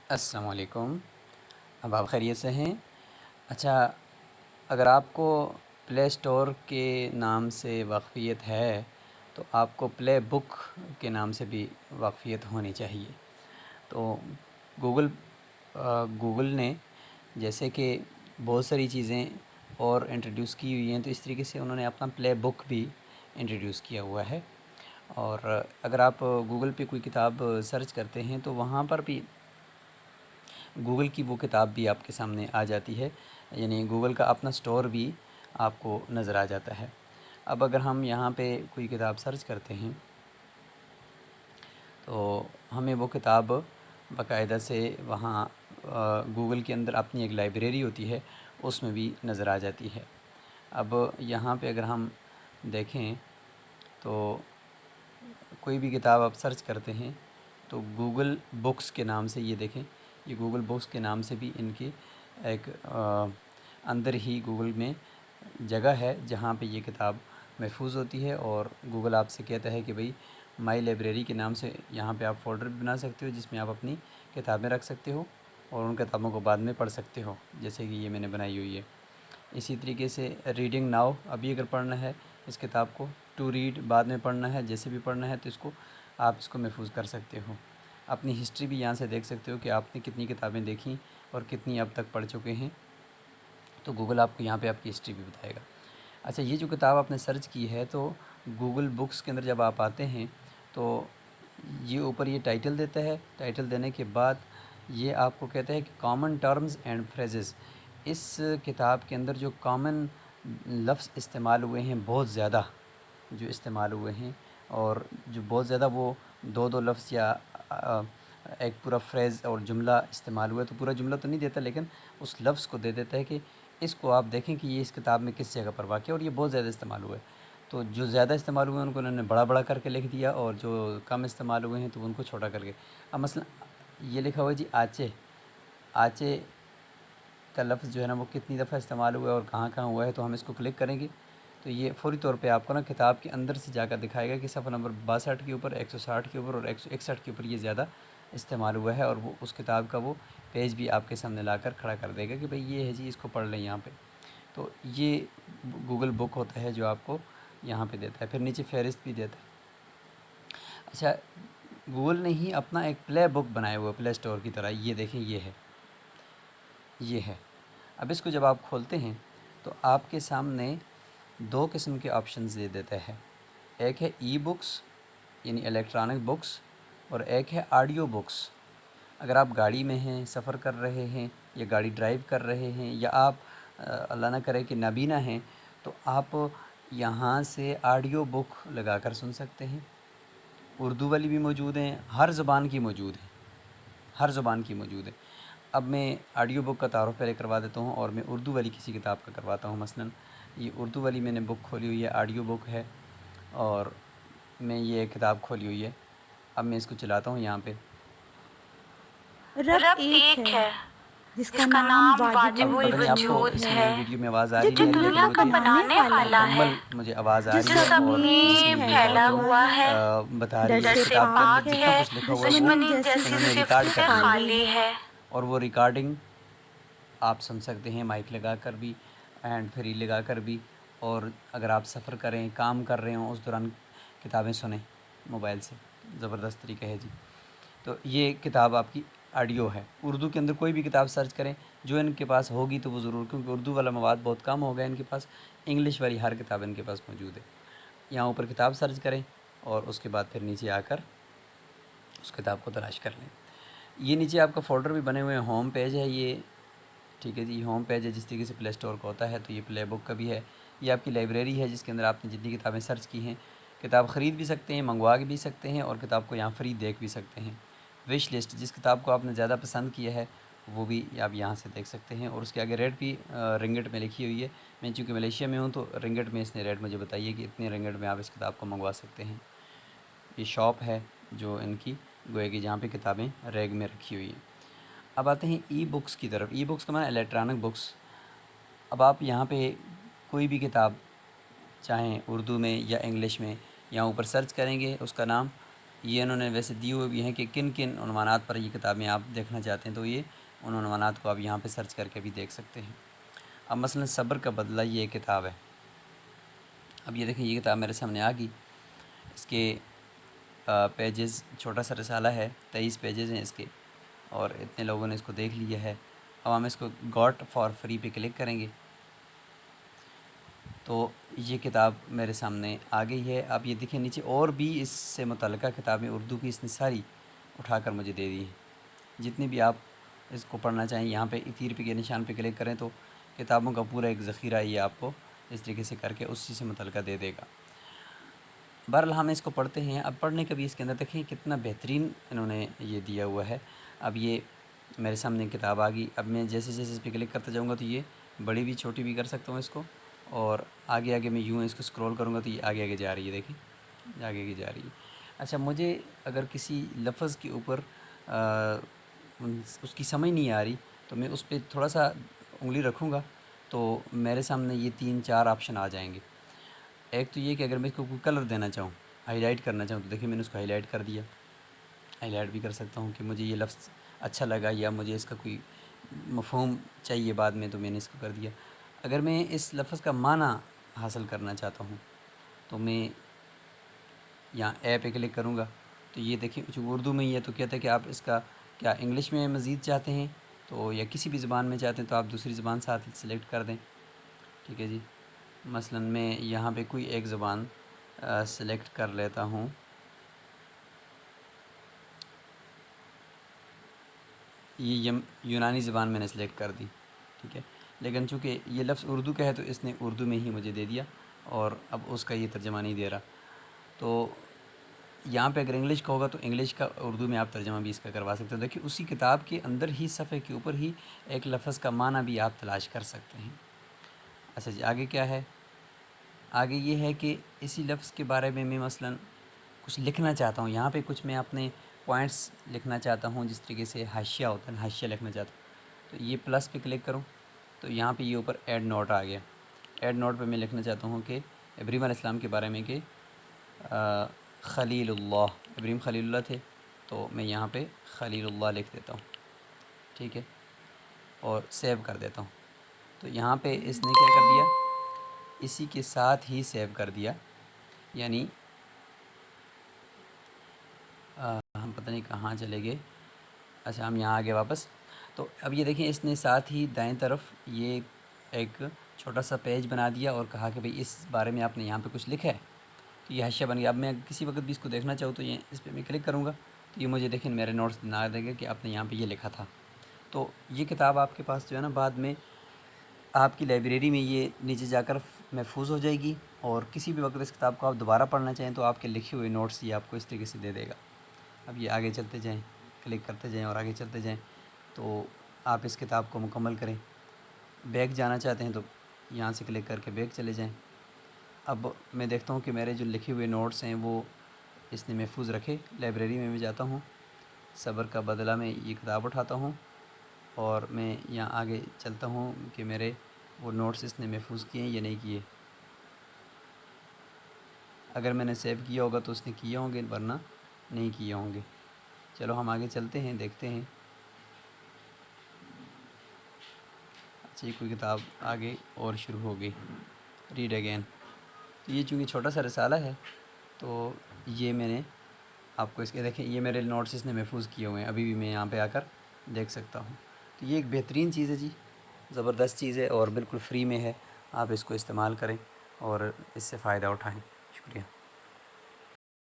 السلام علیکم۔ اب آپ خیریت سے ہیں؟ اچھا، اگر آپ کو پلے اسٹور کے نام سے واقفیت ہے تو آپ کو پلے بک کے نام سے بھی واقفیت ہونی چاہیے۔ تو گوگل گوگل نے جیسے کہ بہت ساری چیزیں اور انٹروڈیوس کی ہوئی ہیں، تو اس طریقے سے انہوں نے اپنا پلے بک بھی انٹروڈیوس کیا ہوا ہے۔ اور اگر آپ گوگل پہ کوئی کتاب سرچ کرتے ہیں تو وہاں پر بھی گوگل کی وہ کتاب بھی آپ کے سامنے آ جاتی ہے، یعنی گوگل کا اپنا سٹور بھی آپ کو نظر آ جاتا ہے۔ اب اگر ہم یہاں پہ کوئی کتاب سرچ کرتے ہیں تو ہمیں وہ کتاب باقاعدہ سے وہاں گوگل کے اندر اپنی ایک لائبریری ہوتی ہے، اس میں بھی نظر آ جاتی ہے۔ اب یہاں پہ اگر ہم دیکھیں تو کوئی بھی کتاب آپ سرچ کرتے ہیں تو گوگل بکس کے نام سے، یہ دیکھیں، یہ گوگل بکس کے نام سے بھی ان کی ایک اندر ہی گوگل میں جگہ ہے جہاں پہ یہ کتاب محفوظ ہوتی ہے، اور گوگل آپ سے کہتا ہے کہ بھئی مائی لائبریری کے نام سے یہاں پہ آپ فولڈر بھی بنا سکتے ہو جس میں آپ اپنی کتابیں رکھ سکتے ہو اور ان کتابوں کو بعد میں پڑھ سکتے ہو، جیسے کہ یہ میں نے بنائی ہوئی ہے۔ اسی طریقے سے ریڈنگ ناؤ، ابھی اگر پڑھنا ہے اس کتاب کو، ٹو ریڈ بعد میں پڑھنا ہے، جیسے بھی پڑھنا ہے تو آپ اس کو محفوظ کر سکتے ہو۔ اپنی ہسٹری بھی یہاں سے دیکھ سکتے ہو کہ آپ نے کتنی کتابیں دیکھیں اور کتنی اب تک پڑھ چکے ہیں، تو گوگل آپ کو یہاں پہ آپ کی ہسٹری بھی بتائے گا۔ اچھا، یہ جو کتاب آپ نے سرچ کی ہے تو گوگل بکس کے اندر جب آپ آتے ہیں تو یہ اوپر یہ ٹائٹل دیتا ہے، ٹائٹل دینے کے بعد یہ آپ کو کہتا ہے کہ کامن ٹرمز اینڈ فریزز۔ اس کتاب کے اندر جو کامن لفظ استعمال ہوئے ہیں، بہت زیادہ جو استعمال ہوئے ہیں، اور جو بہت زیادہ وہ دو دو لفظ یا ایک پورا فریز اور جملہ استعمال ہوا ہے، تو پورا جملہ تو نہیں دیتا لیکن اس لفظ کو دے دیتا ہے کہ اس کو آپ دیکھیں کہ یہ اس کتاب میں کس جگہ پر واقع ہے، اور یہ بہت زیادہ استعمال ہوا ہے۔ تو جو زیادہ استعمال ہوئے ہیں ان کو انہوں نے بڑا بڑا کر کے لکھ دیا، اور جو کم استعمال ہوئے ہیں تو ان کو چھوٹا کر کے۔ اب مثلا یہ لکھا ہوا ہے جی آچے، آچے کا لفظ جو ہے نا وہ کتنی دفعہ استعمال ہوا ہے اور کہاں کہاں ہوا ہے، تو ہم اس کو کلک کریں گے تو یہ فوری طور پہ آپ کو نا کتاب کے اندر سے جا کر دکھائے گا کہ صفحہ نمبر 62 کے اوپر، 160 کے اوپر اور 161 کے اوپر یہ زیادہ استعمال ہوا ہے، اور وہ اس کتاب کا وہ پیج بھی آپ کے سامنے لا کر کھڑا کر دے گا کہ بھئی یہ ہے جی، اس کو پڑھ لیں یہاں پہ۔ تو یہ گوگل بک ہوتا ہے جو آپ کو یہاں پہ دیتا ہے، پھر نیچے فہرست بھی دیتا ہے۔ اچھا، گوگل نے ہی اپنا ایک پلے بک بنایا ہوا ہے پلے اسٹور کی طرح، یہ دیکھیں، یہ ہے۔ اب اس کو جب آپ کھولتے ہیں تو آپ کے سامنے دو قسم کے آپشنز دے دیتا ہے، ایک ہے ای بکس یعنی الیکٹرانک بکس، اور ایک ہے آڈیو بکس۔ اگر آپ گاڑی میں ہیں، سفر کر رہے ہیں، یا گاڑی ڈرائیو کر رہے ہیں، یا آپ اللہ نہ کرے کہ نابینا ہیں، تو آپ یہاں سے آڈیو بک لگا کر سن سکتے ہیں۔ اردو والی بھی موجود ہیں، ہر زبان کی موجود ہے، ہر زبان کی موجود ہے۔ اب میں آڈیو بک کا تعارف پہلے کروا دیتا ہوں اور میں اردو والی کسی کتاب کا کرواتا ہوں۔ مثلا یہ اردو والی میں نے بک کھولی ہوئی ہے، آڈیو بک ہے، اور میں یہ کتاب کھولی ہوئی ہے۔ اب میں اس کو چلاتا ہوں یہاں پہ۔ رب ایک ہے جس کا نام واجب پتہ نہیں آپ کو الوجود اس ہے، میں ویڈیو میں آواز آ جو رہی ہے، دنیا لیکن کا مجھے بنانے والا ہے، مکمل مجھے آواز آ جو رہی ہے، سب اور جس میں میں یہ پھیلا موضوع ہوا ہے، بتا رہی ڈر ہے اس سے کتاب کے اندر پاک جتنا ہے، کچھ لکھا ہوا ہے وہ دشمنی جیسی انہوں نے ریکارڈ صفت کر سے لیا، خالی ہے۔ اور وہ ریکارڈنگ آپ سن سکتے ہیں مائک لگا کر بھی، ہینڈ فری لگا کر بھی، اور اگر آپ سفر کریں، کام کر رہے ہوں، اس دوران کتابیں سنیں موبائل سے، زبردست طریقہ ہے جی۔ تو یہ کتاب آپ کی آڈیو ہے۔ اردو کے اندر کوئی بھی کتاب سرچ کریں جو ان کے پاس ہوگی تو وہ ضرور، کیونکہ اردو والا مواد بہت کم ہو گیا ان کے پاس، انگلش والی ہر کتاب ان کے پاس موجود ہے۔ یہاں اوپر کتاب سرچ کریں اور اس کے بعد پھر نیچے آ کر اس کتاب کو تلاش کر لیں۔ یہ نیچے آپ کا فولڈر بھی بنے ہوئے ہیں، ہوم پیج ہے یہ، ٹھیک ہے جی، ہوم پیج ہے جس طریقے سے پلے اسٹور کا ہوتا ہے، تو یہ پلے بک کا بھی ہے۔ یہ آپ کی لائبریری ہے جس کے اندر آپ نے جتنی کتابیں سرچ کی ہیں، کتاب خرید بھی سکتے ہیں، منگوا بھی سکتے ہیں، اور کتاب کو یہاں فری دیکھ بھی سکتے ہیں۔ وش لسٹ، جس کتاب کو آپ نے زیادہ پسند کیا ہے وہ بھی آپ یہاں سے دیکھ سکتے ہیں، اور اس کے آگے ریٹ بھی رنگٹ میں لکھی ہوئی ہے۔ میں چونکہ ملیشیا میں ہوں تو رنگٹ میں اس نے ریٹ مجھے بتائی ہے کہ اتنے رنگٹ میں آپ اس کتاب کو منگوا سکتے ہیں۔ یہ شاپ ہے جو ان کی گویا کہ جہاں پہ کتابیں ریگ میں رکھی ہوئی ہیں۔ اب آتے ہیں ای بکس کی طرف۔ ای بکس کا معنی الیکٹرانک بکس۔ اب آپ یہاں پہ کوئی بھی کتاب چاہیں اردو میں یا انگلش میں، یہاں اوپر سرچ کریں گے اس کا نام، یہ انہوں نے ویسے دی ہوئے بھی ہیں کہ کن کن عنوانات پر یہ کتابیں آپ دیکھنا چاہتے ہیں، تو یہ ان عنوانات کو آپ یہاں پہ سرچ کر کے بھی دیکھ سکتے ہیں۔ اب مثلا صبر کا بدلہ یہ ایک کتاب ہے۔ اب یہ دیکھیں، یہ کتاب میرے سامنے آ گئی، اس کے پیجز، چھوٹا سا رسالہ ہے، 23 پیجز ہیں اس کے، اور اتنے لوگوں نے اس کو دیکھ لیا ہے۔ اب ہم اس کو گاٹ فار فری پہ کلک کریں گے تو یہ کتاب میرے سامنے آ گئی ہے۔ اب یہ دیکھیں نیچے اور بھی اس سے متعلقہ کتابیں اردو کی اس نے ساری اٹھا کر مجھے دے دی ہیں۔ جتنی بھی آپ اس کو پڑھنا چاہیں، یہاں پہ تیر پہ کے نشان پہ کلک کریں تو کتابوں کا پورا ایک ذخیرہ یہ آپ کو اس طریقے سے کر کے اسی سے متعلقہ دے دے گا۔ بہرحال ہم اس کو پڑھتے ہیں۔ اب پڑھنے کا بھی اس کے اندر دیکھیں کتنا بہترین انہوں نے یہ دیا ہوا ہے۔ اب یہ میرے سامنے کتاب آ گئی، اب میں جیسے جیسے اس پہ کلک کرتا جاؤں گا تو یہ بڑی بھی چھوٹی بھی کر سکتا ہوں اس کو، اور آگے آگے میں یوں اس کو اسکرول کروں گا تو یہ آگے آگے جا رہی ہے، دیکھیں آگے آگے جا رہی ہے۔ اچھا، مجھے اگر کسی لفظ کے اوپر اس کی سمجھ نہیں آ رہی تو میں اس پہ تھوڑا سا انگلی رکھوں گا تو میرے سامنے یہ 3-4 آپشن آ جائیں گے۔ ایک تو یہ کہ اگر میں اس کو کوئی کلر دینا چاہوں، ہائی لائٹ کرنا چاہوں، تو دیکھیں میں نے اس کو ہائی لائٹ کر دیا۔ ہائی لائٹ بھی کر سکتا ہوں کہ مجھے یہ لفظ اچھا لگا یا مجھے اس کا کوئی مفہوم چاہیے بعد میں، تو میں نے اس کو کر دیا۔ اگر میں اس لفظ کا معنی حاصل کرنا چاہتا ہوں تو میں یہاں اے پہ کلک کروں گا تو یہ دیکھیں چونکہ اردو میں ہی ہے تو کہتا ہے کہ آپ اس کا کیا انگلش میں مزید چاہتے ہیں تو یا کسی بھی زبان میں چاہتے ہیں تو آپ دوسری زبان ساتھ سلیکٹ کر دیں، ٹھیک ہے جی۔ مثلا میں یہاں پہ کوئی ایک زبان سلیکٹ کر لیتا ہوں، یہ یونانی زبان میں نے سلیکٹ کر دی، ٹھیک ہے، لیکن چونکہ یہ لفظ اردو کا ہے تو اس نے اردو میں ہی مجھے دے دیا اور اب اس کا یہ ترجمہ نہیں دے رہا۔ تو یہاں پہ اگر انگلش کا ہوگا تو انگلش کا اردو میں آپ ترجمہ بھی اس کا کروا سکتے ہیں۔ دیکھیں اسی کتاب کے اندر ہی صفحے کے اوپر ہی ایک لفظ کا معنی بھی آپ تلاش کر سکتے ہیں۔ اچھا جی، آگے کیا ہے؟ آگے یہ ہے کہ اسی لفظ کے بارے میں مثلا کچھ لکھنا چاہتا ہوں، یہاں پہ کچھ میں اپنے پوائنٹس لکھنا چاہتا ہوں، جس طریقے سے حاشیہ ہوتا ہے، حاشیہ لکھنا چاہتا ہوں تو یہ پلس پہ کلک کروں تو یہاں پہ یہ اوپر ایڈ نوٹ آ گیا۔ ایڈ نوٹ پہ میں لکھنا چاہتا ہوں کہ ابراہیم علیہ السلام کے بارے میں کہ خلیل اللہ، ابراہیم خلیل اللہ تھے، تو میں یہاں پہ خلیل اللہ لکھ دیتا ہوں، ٹھیک ہے، اور سیو کر دیتا ہوں۔ تو یہاں پہ اس نے کیا کر دیا، اسی کے ساتھ ہی سیو کر دیا، یعنی ہم پتہ نہیں کہاں چلے گئے۔ اچھا، ہم یہاں آگے واپس، تو اب یہ دیکھیں اس نے ساتھ ہی دائیں طرف یہ ایک چھوٹا سا پیج بنا دیا اور کہا کہ بھئی اس بارے میں آپ نے یہاں پہ کچھ لکھا ہے، تو یہ حاشیہ بن گیا۔ اب میں کسی وقت بھی اس کو دیکھنا چاہوں تو یہ اس پہ میں کلک کروں گا تو یہ مجھے دیکھیں میرے نوٹس بنا دے گا کہ آپ نے یہاں پہ یہ لکھا تھا۔ تو یہ کتاب آپ کے پاس جو ہے نا بعد میں آپ کی لائبریری میں یہ نیچے جا کر محفوظ ہو جائے گی، اور کسی بھی وقت اس کتاب کو آپ دوبارہ پڑھنا چاہیں تو آپ کے لکھے ہوئے نوٹس یہ آپ کو اس طریقے سے دے دے گا۔ اب یہ آگے چلتے جائیں، کلک کرتے جائیں اور آگے چلتے جائیں تو آپ اس کتاب کو مکمل کریں۔ بیک جانا چاہتے ہیں تو یہاں سے کلک کر کے بیک چلے جائیں۔ اب میں دیکھتا ہوں کہ میرے جو لکھے ہوئے نوٹس ہیں وہ اس نے محفوظ رکھے۔ لائبریری میں جاتا ہوں، صبر کا بدلہ میں یہ کتاب اٹھاتا ہوں اور میں یہاں آگے چلتا ہوں کہ میرے وہ نوٹس اس نے محفوظ کیے ہیں یا نہیں کیے۔ اگر میں نے سیو کیا ہوگا تو اس نے کیے ہوں گے، ورنہ نہیں کیے ہوں گے۔ چلو ہم آگے چلتے ہیں، دیکھتے ہیں۔ اچھا، یہ کوئی کتاب آگے اور شروع ہو گئی، ریڈ اگین۔ تو یہ چونکہ چھوٹا سا رسالہ ہے تو یہ میں نے آپ کو اس کے دیکھیں یہ میرے نوٹس اس نے محفوظ کیے ہوئے ہیں، ابھی بھی میں یہاں پہ آ کر دیکھ سکتا ہوں۔ تو یہ ایک بہترین چیز ہے جی، زبردست چیز ہے اور بالکل فری میں ہے، آپ اس کو استعمال کریں اور اس سے فائدہ اٹھائیں۔ شکریہ۔